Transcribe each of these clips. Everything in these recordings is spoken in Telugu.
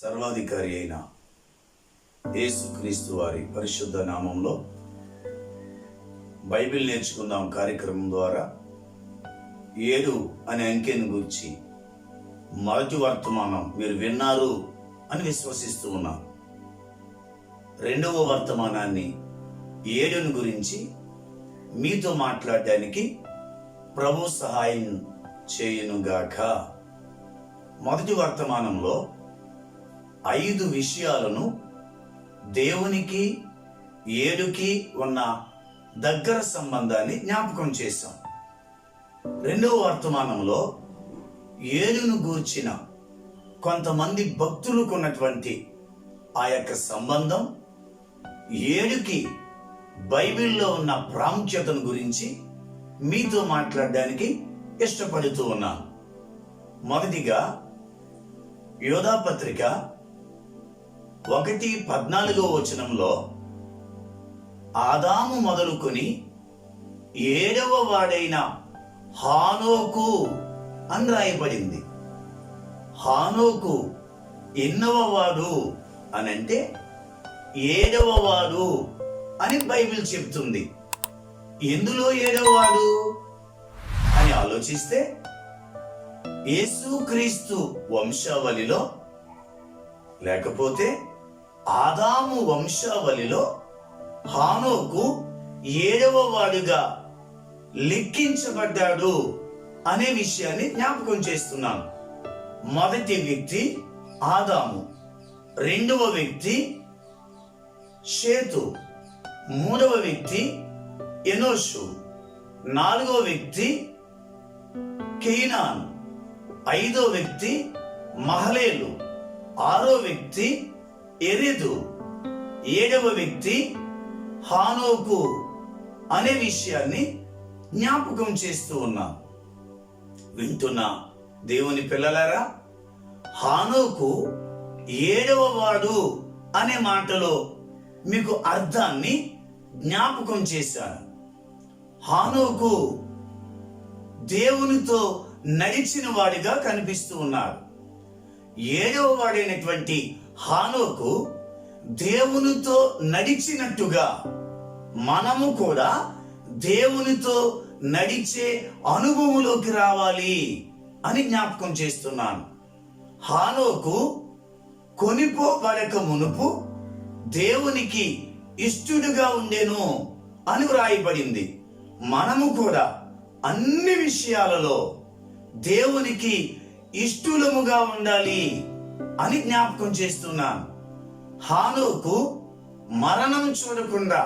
సర్వాధికారి అయిన యేసుక్రీస్తు వారి పరిశుద్ధ నామంలో బైబిల్ నేర్చుకుందాం కార్యక్రమం ద్వారా 7 అనే అంకెను గురించి మొదటి వర్తమానం మీరు విన్నారు అని విశ్వసిస్తూ ఉన్నాం. రెండవ వర్తమానాన్ని 7ను గురించి మీతో మాట్లాడడానికి ప్రభు సహాయం చేయునుగాక. మొదటి వర్తమానంలో 5 విషయాలను దేవునికి 7కి ఉన్న దగ్గర సంబంధాన్ని జ్ఞాపకం చేశాం. రెండవ వర్తమానంలో 7ను గూర్చిన కొంతమంది భక్తులకు ఉన్నటువంటి ఆ యొక్క సంబంధం, 7కి బైబిల్లో ఉన్న ప్రాముఖ్యతను గురించి మీతో మాట్లాడడానికి ఇష్టపడుతూ ఉన్నాను. మొదటిగా యోధా పత్రిక 1:14 వచనంలో ఆదాము మొదలుకొని 7వ వాడైన హానోకు అని రాయబడింది. హానోకు ఎన్నవ వాడు అని అంటే 7వ వాడు అని బైబిల్ చెప్తుంది. ఎందులో 7వ వాడు అని ఆలోచిస్తే యేసుక్రీస్తు వంశావళిలో లేకపోతే ఆదాము వంశావళిలో హానోకు 7వ వాడుగా లెక్కించబడ్డాడు అనే విషయాన్ని జ్ఞాపకం చేస్తున్నాను. మొదటి వ్యక్తి ఆదాము, రెండవ వ్యక్తి షేతు, మూడవ వ్యక్తి ఎనోషు, నాలుగవ వ్యక్తి కేయినాను, 5వ వ్యక్తి మహలేలు, 6వ వ్యక్తి ఎరెదు, 7వ వ్యక్తి హానోకు అనే విషయాన్ని జ్ఞాపకం చేస్తూ ఉన్నాం. వింటున్న దేవుని పిల్లలారా, హానోకు 7వ వాడు అనే మాటలో మీకు అర్థాన్ని జ్ఞాపకం చేశాను. హానోకు దేవునితో నడిచిన వాడిగా కనిపిస్తూ ఉన్నాడు. 7వ వాడైనటువంటి హానోకు దేవునితో నడిచినట్టుగా మనము కూడా దేవునితో నడిచే అనుభవంలోకి రావాలి అని జ్ఞాపకం చేస్తున్నాను. హానోకు కొనిపోబడక మునుపు దేవునికి ఇష్టుడుగా ఉండెను అని వ్రాయబడింది. మనము కూడా అన్ని విషయాలలో దేవునికి ఇష్టులముగా ఉండాలి అని జ్ఞాపకం చేస్తున్నాను. హానోకు మరణం చూడకుండా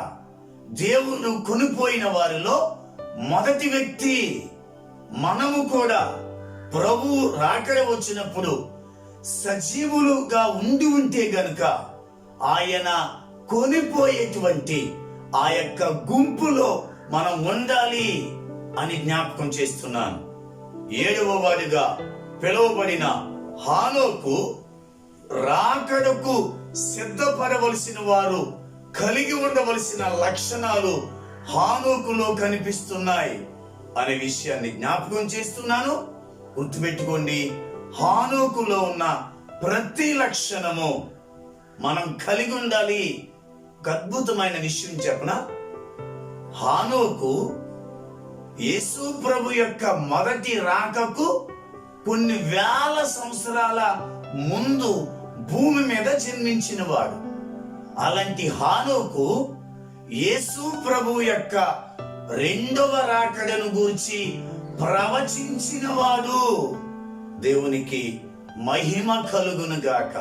దేవుడు కొనిపోయిన వారిలో మొదటి వ్యక్తి. మనము కూడా ప్రభు రాకడ వచ్చినప్పుడు సజీవులుగా ఉంటే గనుక ఆయన కొనిపోయేటువంటి ఆ యొక్క గుంపులో మనం ఉండాలి అని జ్ఞాపకం చేస్తున్నాను. 7వ వాడిగా పిలువబడిన హానోకు రాకడకు సిద్ధపడవలసిన వారు కలిగి ఉండవలసిన లక్షణాలు హానోకులో కనిపిస్తున్నాయి అనే విషయాన్ని జ్ఞాపకం చేస్తున్నాను. గుర్తుపెట్టుకోండి, హానోకులో ఉన్న ప్రతి లక్షణము మనం కలిగి ఉండాలి. ఒక అద్భుతమైన విషయం చెప్పనా? హానోకు యేసు ప్రభు యొక్క మొదటి రాకకు కొన్ని వేల సంవత్సరాల ముందు భూమి మీద జన్మించిన వాడు. అలాంటి హానోకు యేసు ప్రభు యొక్క రెండవ రాకడను గూర్చి ప్రవచించిన వాడు. దేవునికి మహిమ కలుగును గాక.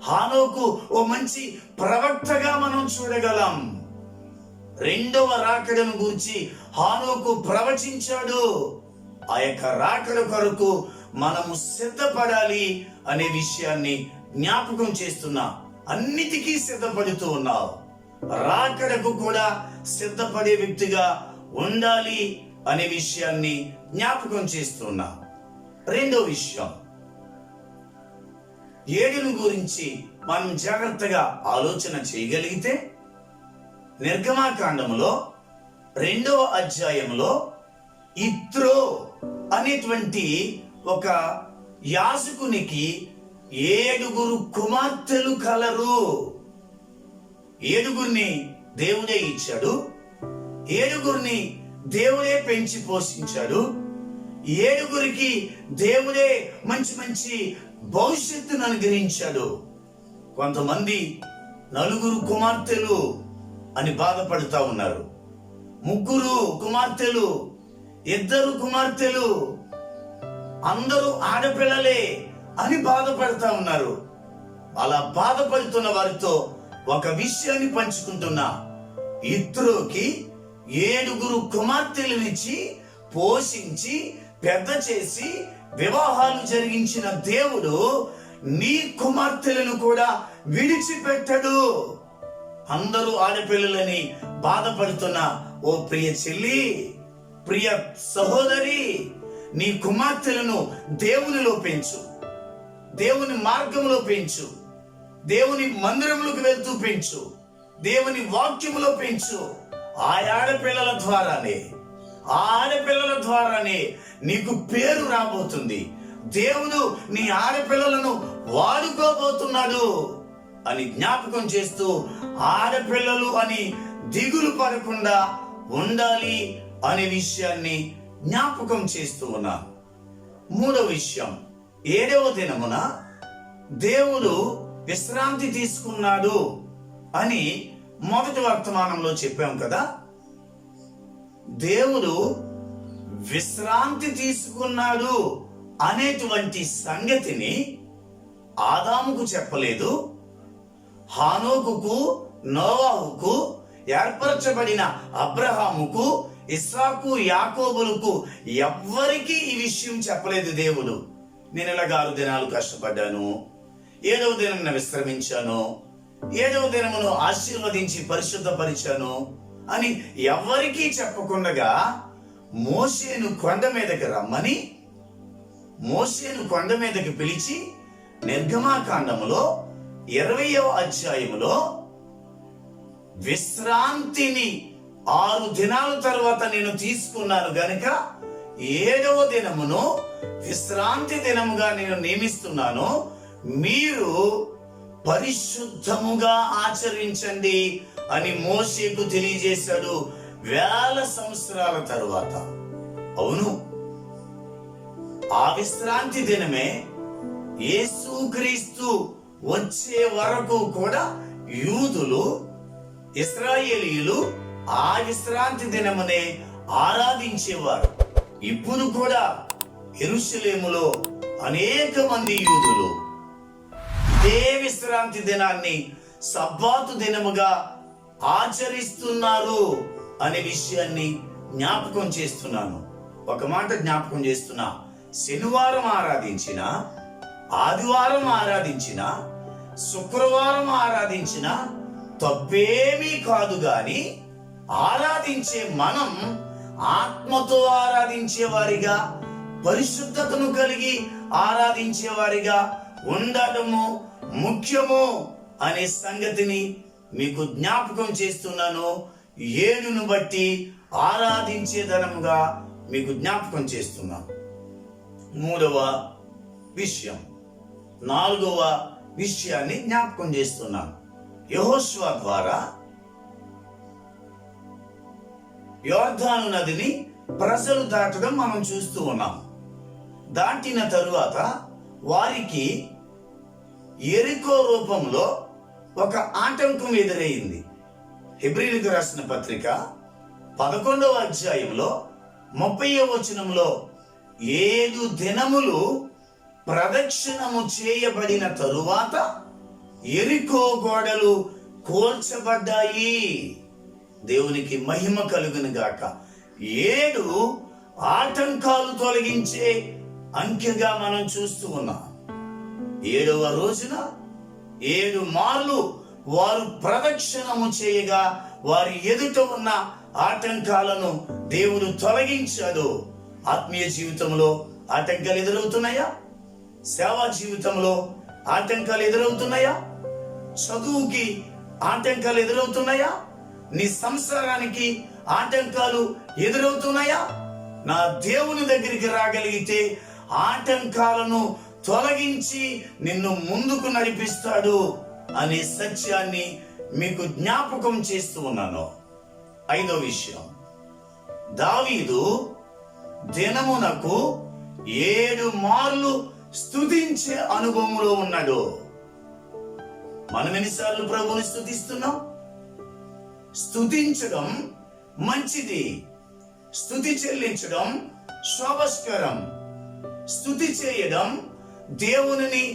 హానోకు ఓ మంచి ప్రవక్తగా మనం చూడగలం. రెండవ రాకడను గూర్చి హానోకు ప్రవచించాడు. ఆ యొక్క రాకడ కొరకు మనము సిద్ధపడాలి అనే విషయాన్ని జ్ఞాపకం చేస్తున్నా. అన్నిటికీ సిద్ధపడుతూ ఉన్నావు. రాకడకు కూడా సిద్ధపడే వ్యక్తిగా ఉండాలి అనే విషయాన్ని జ్ఞాపకం చేస్తున్నా. రెండో విషయం, 7ను గురించి మనం జాగ్రత్తగా ఆలోచన చేయగలిగితే నిర్గమాకాండములో 2వ అధ్యాయంలో ఇత్రో అనేటువంటి ఒక యాజకునికి 7 కుమార్తెలు కలరు. 7 దేవుడే ఇచ్చాడు. 7 దేవుడే పెంచి పోషించాడు. 7 దేవుడే మంచి మంచి భవిష్యత్తును అనుగ్రహించాడు. కొంతమంది 4 కుమార్తెలు అని బాధపడుతూ ఉన్నారు. 3 కుమార్తెలు, 2 కుమార్తెలు, అందరూ ఆడపిల్లలే అని బాధపడుతూ ఉన్నారు. అలా బాధపడుతున్న వారితో ఒక విషయాన్ని పంచుకుంటున్నా. ఇత్రోకి 7 కుమార్తెలనిచ్చి పోషించి పెద్ద చేసి వివాహాలు జరిగించిన దేవుడు నీ కుమార్తెలను కూడా విడిచిపెట్టడు. అందరూ ఆడపిల్లలని బాధపడుతున్న ఓ ప్రియ చెల్లి, ప్రియ సహోదరి, నీ కుమార్తెలను దేవునిలో పెంచు, దేవుని మార్గంలో పెంచు, దేవుని మందిరంలోకి వెళ్తూ పెంచు, దేవుని వాక్యములో పెంచు. ఆ ఆడపిల్లల ద్వారానే నీకు పేరు రాబోతుంది. దేవుడు నీ ఆడపిల్లలను వాడుకోబోతున్నాడు అని జ్ఞాపకం చేస్తూ, ఆడపిల్లలు అని దిగులు పడకుండా ఉండాలి అనే విషయాన్ని జ్ఞాపకం చేస్తూ ఉన్నా. 3వ విషయం, 7వ దినమున దేవుడు విశ్రాంతి తీసుకున్నాడు అని మొదటి వర్తమానంలో చెప్పాం కదా. దేవుడు విశ్రాంతి తీసుకున్నాడు అనేటువంటి సంగతిని ఆదాముకు చెప్పలేదు, హానోకుకు, నోవాహుకు, ఏర్పరచబడిన అబ్రహాముకు, ఇస్సాకు, యాకోబులకు ఎవ్వరికీ ఈ విషయం చెప్పలేదు దేవుడు. నేను ఇలాగ 6 దినాలు కష్టపడ్డాను, 7వ దినమున విశ్రమించాను, 7వ దినమును ఆశీర్వదించి పరిశుద్ధపరిచాను అని ఎవ్వరికీ చెప్పకుండా మోషేను కొండ మీదకి రమ్మని, మోషేను కొండ మీదకి పిలిచి నిర్గమాకాండములో 20వ అధ్యాయములో విశ్రాంతిని 6 దినాల తర్వాత నేను తీసుకున్నాను గనుక 7వ దినమును విశ్రాంతి దినముగా నేను నియమిస్తున్నాను, మీరు పరిశుద్ధముగా ఆచరించండి అని మోషేకు తెలియజేశాడు 1000 సంవత్సరాల తరువాత. అవును, ఆ విశ్రాంతి దినమే యేసుక్రీస్తు వచ్చే వరకు కూడా యూదులు, ఇశ్రాయేలీయులు ఆ విశ్రాంతి దినమునే ఆరాధించేవారు. ఇప్పుడు కూడా యెరూషలేములో అనేక మంది యూదులు ఇదే విశ్రాంతి దినాన్ని సబ్బాతు దినముగా ఆచరిస్తున్నారు అనే విషయాన్ని జ్ఞాపకం చేస్తున్నాను. ఒక మాట జ్ఞాపకం చేస్తున్నా, శనివారం ఆరాధించిన, ఆదివారం ఆరాధించిన, శుక్రవారం ఆరాధించిన తప్పేమీ కాదు. గాని ఆరాధించే మనం ఆత్మతో ఆరాధించే వారిగా, పరిశుద్ధతను కలిగి ఆరాధించే వారిగా ఉండటము ముఖ్యము అనే సంగతిని మీకు జ్ఞాపకం చేస్తున్నాను. 7ను బట్టి ఆరాధించే ధనముగా మీకు జ్ఞాపకం చేస్తున్నాను. 3వ విషయం, 4వ విషయాన్ని జ్ఞాపకం చేస్తున్నాను. యెహోషువ ద్వారా యోర్దాను నదిని ప్రజలు దాటడం మనం చూస్తూ ఉన్నాం. దాటిన తరువాత వారికి యెరికో రూపంలో ఒక ఆటంకం ఎదురైంది. హెబ్రీయులకు రాసిన పత్రిక 11వ అధ్యాయంలో 30వ వచనంలో 7 దినములు ప్రదక్షిణము చేయబడిన తరువాత యెరికో గోడలు కూల్చబడ్డాయి. దేవునికి మహిమ కలుగును గాక. 7 ఆటంకాలు తొలగించే అంకెగా మనం చూస్తూ ఉన్నాం. 7వ రోజున 7 మార్లు వారు ప్రదక్షిణము చేయగా వారి ఎదుట ఉన్న ఆటంకాలను దేవుడు తొలగించాడు. ఆత్మీయ జీవితంలో ఆటంకాలు ఎదురవుతున్నాయా? సేవా జీవితంలో ఆటంకాలు ఎదురవుతున్నాయా? చదువుకి ఆటంకాలు ఎదురవుతున్నాయా? నీ సంసారానికి ఆటంకాలు ఎదురవుతున్నాయా? నా దేవుని దగ్గరికి రాగలిగితే ఆటంకాలను తొలగించి నిన్ను ముందుకు నడిపిస్తాడు అనే సత్యాన్ని మీకు జ్ఞాపకం చేస్తూ ఉన్నాను. 5వ విషయం, దావీదు దినమునకు 7 మార్లు స్తుతించే అనుభవంలో ఉన్నాడు. మనం ఎన్నిసార్లు ప్రభువుని స్తుతిస్తున్నాం? స్తుతించడం మంచిది, స్తుతి చెల్లించడం శోభస్కరం, స్తుతి చేయడం దేవునిని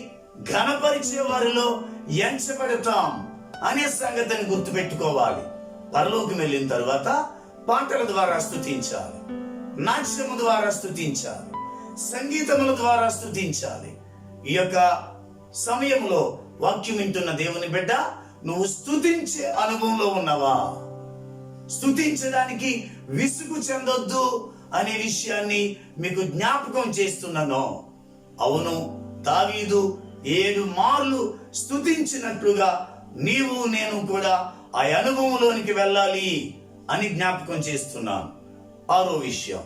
ఘనపరిచే వారిలో ఎంచబడతాం అనే సంగతిని గుర్తుపెట్టుకోవాలి. పరలోకం వెళ్ళిన తర్వాత పాటల ద్వారా స్తుతించాలి, నాట్యము ద్వారా స్తుతించాలి, సంగీతముల ద్వారా స్తుతించాలి. ఈ యొక్క సమయంలో వాక్యం వింటున్న దేవుని బిడ్డ, నువ్వు స్తుతించే అనుభవంలో ఉన్నావా? స్తుతించడానికి విసుగు చెందొద్దు అనే విషయాన్ని మీకు జ్ఞాపకం చేస్తున్నాను. అవును, దావీదు 7 మార్లు స్తుతించినట్లుగా నీవు నేను కూడా ఆ అనుభవంలోనికి వెళ్ళాలి అని జ్ఞాపకం చేస్తున్నాను. 6వ విషయం,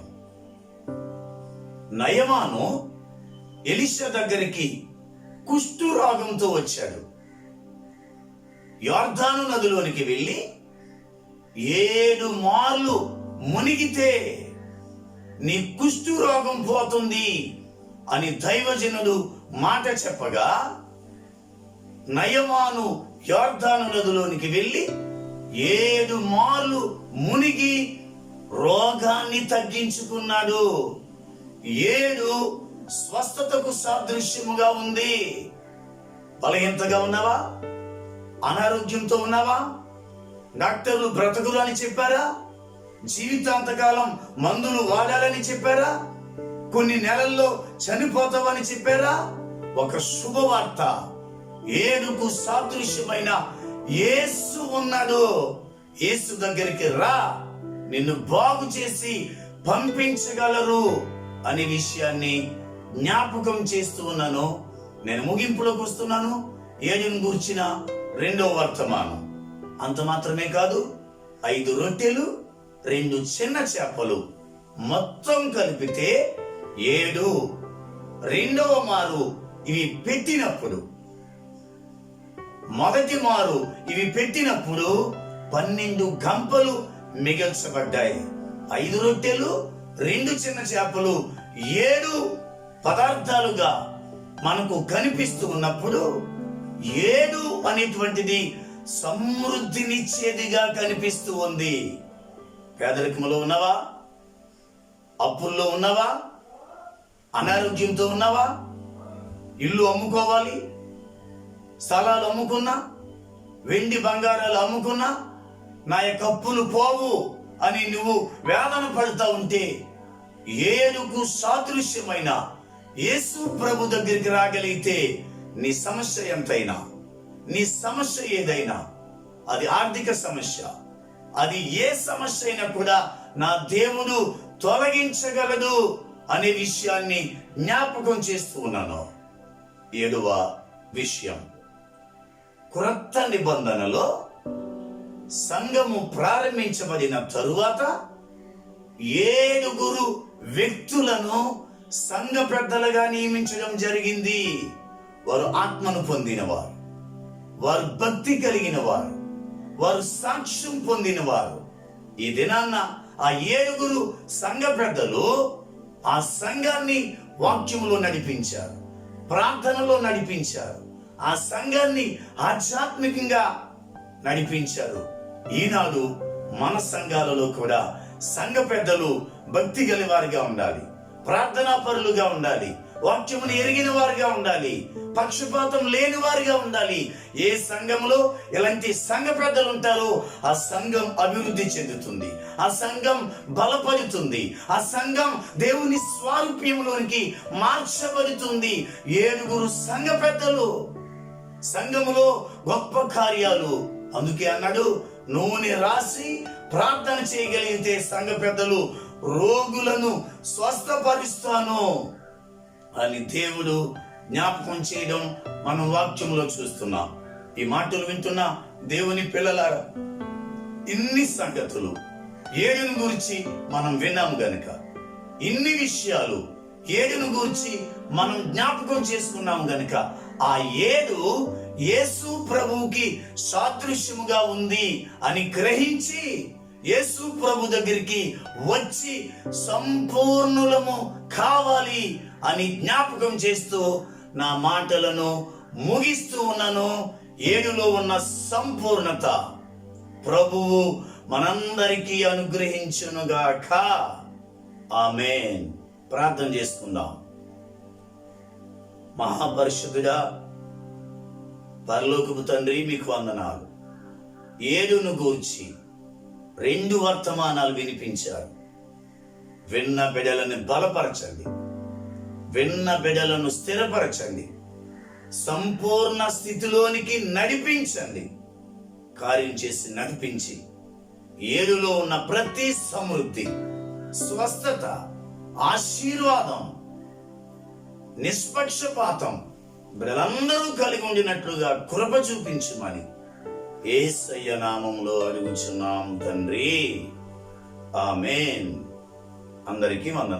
నయమాను ఎలీషా దగ్గరికి కుష్టు రోగంతో వచ్చాడు. యొర్దాను నదిలోనికి వెళ్ళి 7 మార్లు మునిగితే నీ కుష్టు రోగం పోతుంది అని దైవజనుడు మాట చెప్పగా, నయమాను యొర్దాను నదిలోనికి వెళ్ళి 7 మార్లు మునిగి రోగాన్ని తగ్గించుకున్నాడు. 7 స్వస్థతకు సాదృశ్యముగా ఉంది. బలహీనతగా ఉన్నావా? అనారోగ్యంతో ఉన్నావా? డాక్టర్లు బ్రతకులు అని చెప్పారా? జీవితాంతకాలం మందులు వాడాలని చెప్పారా? కొన్ని నెలల్లో చనిపోతావని చెప్పారా? ఒక శుభవార్త, 7కు సాదృశ్యమైన యేసు ఉన్నాడు. యేసు దగ్గరికి రా, నిన్ను బాగు చేసి పంపించగలరు అనే విషయాన్ని జ్ఞాపకం చేస్తూ ఉన్నాను. నేను ముగింపులోకి వస్తున్నాను. 7ను గూర్చిన 2వ వర్తమానం. అంత మాత్రమే కాదు, 5 రొట్టెలు 2 చిన్న చేపలు మొత్తం కలిపితే 7. 2వ మారు ఇవి పెట్టినప్పుడు, మొదటి మారు ఇవి పెట్టినప్పుడు 12 గంపలు మిగల్చబడ్డాయి. 5 రొట్టెలు 2 చిన్న చేపలు 7 పదార్థాలుగా మనకు కనిపిస్తూ ఉన్నప్పుడు 7 అనేటువంటిది సమృద్ధినిచ్చేదిగా కనిపిస్తూ ఉంది. పేదరికంలో ఉన్నావా? అప్పుల్లో ఉన్నావా? అనారోగ్యంతో ఉన్నావా? ఇల్లు అమ్ముకోవాలి, స్థలాలు అమ్ముకున్నా, వెండి బంగారాలు అమ్ముకున్నా నా యొక్క అప్పులు పోవు అని నువ్వు వేదన పడుతూ ఉంటే 7కు సాదృశ్యమైన యేసు ప్రభు దగ్గరికి రాగలిగితే నీ సమస్య ఎంతైనా, నీ సమస్య ఏదైనా, అది ఆర్థిక సమస్య, అది ఏ సమస్య అయినా కూడా నా దేవుడు తొలగించగలడు అనే విషయాన్ని జ్ఞాపకం చేస్తూ ఉన్నాను. 7వ విషయం, క్రొత్త నిబంధనలో సంఘము ప్రారంభించబడిన తరువాత 7 వ్యక్తులను సంఘ పెద్దలుగా నియమించడం జరిగింది. వారు ఆత్మను పొందినవారు, వారు భక్తి కలిగిన వారు, వారు సాక్ష్యం పొందినవారు. ఈ దినాన్న ఆ 7 సంఘ పెద్దలు ఆ సంఘాన్ని వాక్యములో నడిపించారు, ప్రార్థనలో నడిపించారు, ఆ సంఘాన్ని ఆధ్యాత్మికంగా నడిపించారు. ఈనాడు మన సంఘాలలో కూడా సంఘ పెద్దలు భక్తి గల వారిగా ఉండాలి, ప్రార్థనా పరులుగా ఉండాలి, వాక్యమును ఎరిగిన వారిగా ఉండాలి, పక్షపాతం లేని వారిగా ఉండాలి. ఏ సంఘంలో ఎలాంటి సంఘ పెద్దలు ఉంటారో ఆ సంఘం అభివృద్ధి చెందుతుంది, ఆ సంఘం బలపడుతుంది, ఆ సంఘం దేవుని స్వారూప్యంలోనికి మార్చబడుతుంది. 7 సంఘ పెద్దలు, సంఘములో గొప్ప కార్యాలు. అందుకే అన్నాడు, నూనె రాసి ప్రార్థన చేయగలిగితే సంఘ పెద్దలు రోగులను స్వస్థపరుస్తాను అని దేవుడు జ్ఞాపకం చేయడం మనం వాక్యంలో చూస్తున్నాం. ఈ మాటలు వింటున్న దేవుని పిల్లలారా, ఇన్ని సంగతులు 7 గురించి మనం విన్నాం గనుక, ఇన్ని విషయాలు ఏడును గూర్చి మనం జ్ఞాపకం చేసుకున్నాం గనుక ఆ ఏడు యేసు ప్రభువుకి సాదృశ్యముగా ఉంది అని గ్రహించి యేసు ప్రభు దగ్గరికి వచ్చి సంపూర్ణులము కావాలి అని జ్ఞాపకం చేస్తూ నా మాటలను ముగిస్తూ ఉన్నాను. ఏడులో ఉన్న సంపూర్ణత ప్రభువు మనందరికీ అనుగ్రహించునుగాక. ఆమేన్. ప్రార్థన చేసుకుందాం. మహాపరిశుద్ధుడా, పరలోకపు తండ్రి, మీకు వందనాలు. ఏడును గూర్చి 2 వర్తమానాలు వినిపించారు. విన్న బిడ్డలను బలపరచండి, విన్న బిడ్డలను స్థిరపరచండి, సంపూర్ణ స్థితిలోనికి నడిపించండి. కార్యం చేసి నడిపించి ఏడులో ఉన్న ప్రతి సమృద్ధి, స్వస్థత, ఆశీర్వాదం, నిష్పక్షపాతం బిడ్డలందరూ కలిగి ఉండినట్లుగా కృప చూపించమని యేసయ్య నామములో అడుగుచున్నాం తండ్రి. ఆమేన్. అందరికీ వందనాలు.